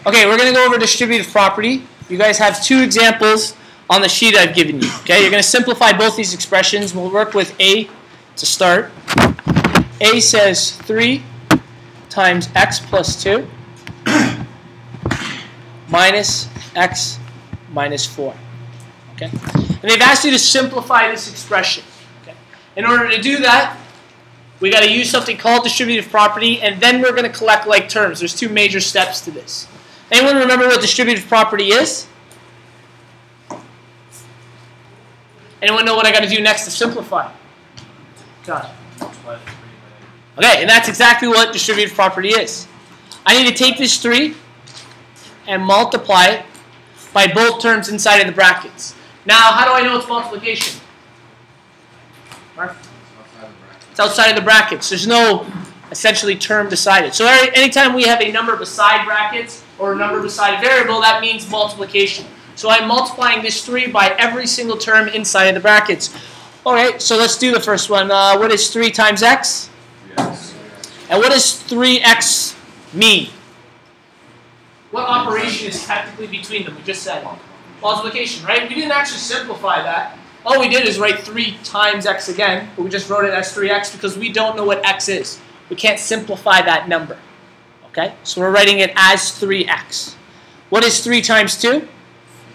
Okay, we're going to go over distributive property. You guys have two examples on the sheet I've given you. Okay, you're going to simplify both these expressions. We'll work with A to start. A says 3 times x plus 2 minus x minus 4. Okay, and they've asked you to simplify this expression. Okay, in order to do that, we got to use something called distributive property, and then we're going to collect like terms. There's two major steps to this. Anyone remember what distributive property is? Anyone know what I got to do next to simplify? Josh. Okay, and that's exactly what distributive property is. I need to take this 3 and multiply it by both terms inside of the brackets. Now, how do I know it's multiplication? Mark? It's outside of the brackets. There's no, essentially, term decided. So anytime we have a number beside brackets or a number beside a variable, that means multiplication. So I'm multiplying this 3 by every single term inside of the brackets. All right, so let's do the first one. What is 3 times x? Yes. And what does 3x mean? What operation is technically between them? We just said multiplication, right? We didn't actually simplify that. All we did is write 3 times x again, but we just wrote it as 3x because we don't know what x is. We can't simplify that number. Okay? So we're writing it as 3x. What is 3 times 2?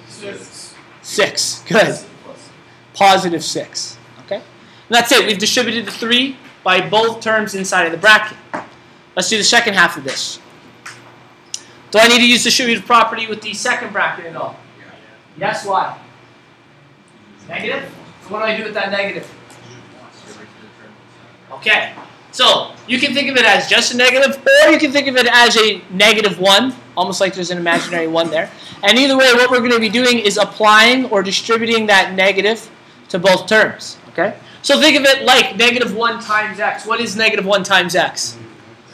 6. 6. Good. Positive 6. Okay? And that's it. We've distributed the 3 by both terms inside of the bracket. Let's do the second half of this. Do I need to use distributive property with the second bracket at all? Yes, why? Negative? So what do I do with that negative? Okay. So you can think of it as just a negative, or you can think of it as a -1, almost like there's an imaginary 1 there. And either way, what we're going to be doing is applying or distributing that negative to both terms. Okay? So think of it like -1 times x. What is -1 times x?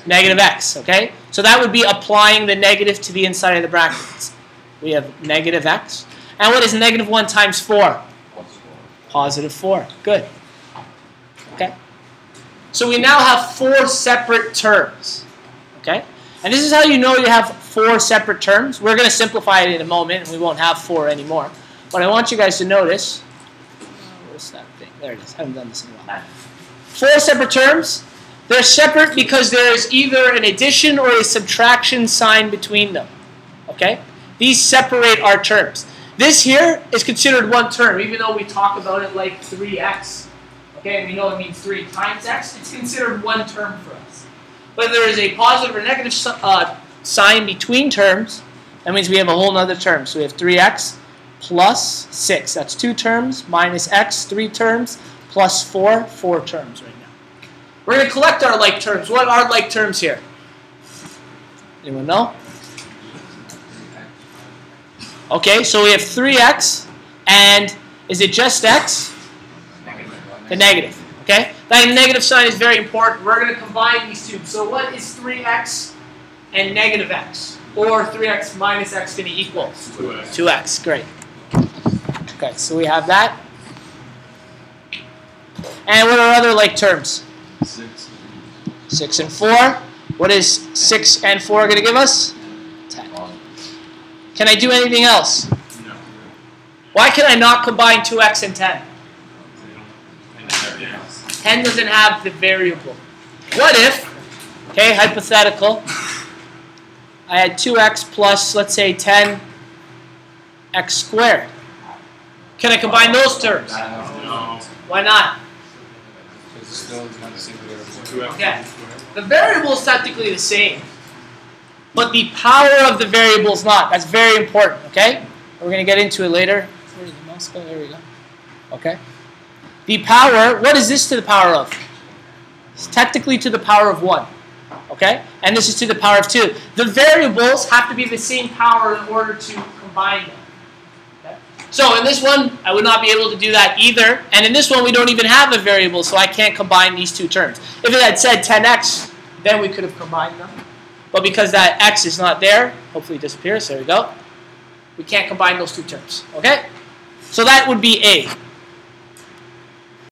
Negative x. Okay? So that would be applying the negative to the inside of the brackets. We have negative x. And what is -1 times 4? Positive 4. Good. Okay? So we now have 4 separate terms. Okay? And this is how you know you have 4 separate terms. We're going to simplify it in a moment, and we won't have 4 anymore. But I want you guys to notice, where's that thing? There it is. I haven't done this in a while. 4 separate terms. They're separate because there's either an addition or a subtraction sign between them. Okay? These separate our terms. This here is considered one term, even though we talk about it like 3x. Okay, and we know it means 3 times x. It's considered one term for us. But if there is a positive or negative sign between terms, that means we have a whole other term. So we have 3x plus 6. That's 2 terms, minus x, 3 terms, plus 4, 4 terms right now. We're going to collect our like terms. What are like terms here? Anyone know? Okay, so we have 3x, and is it just x? The negative. Okay? That negative sign is very important. We're going to combine these two. So what is 3x and negative x? Or 3x minus x going to equal? 2x. 2x. Great. Okay, so we have that. And what are other like terms? 6. 6 and 4. What is 6 and 4 going to give us? 10. Can I do anything else? No. Why can I not combine 2x and 10? 10 doesn't have the variable. What if, okay, hypothetical, I had 2x plus, let's say, 10x squared. Can I combine those terms? No. Why not? Because it's still not the same variable. Okay. The variable is technically the same, but the power of the variable is not. That's very important, okay? We're going to get into it later. Where did the mouse go? There we go. Okay. The power, what is this to the power of? It's technically to the power of 1. Okay? And this is to the power of 2. The variables have to be the same power in order to combine them. Okay? So in this one, I would not be able to do that either. And in this one, we don't even have a variable, so I can't combine these two terms. If it had said 10x, then we could have combined them. But because that x is not there, hopefully it disappears, there we go, we can't combine those two terms. Okay? So that would be A.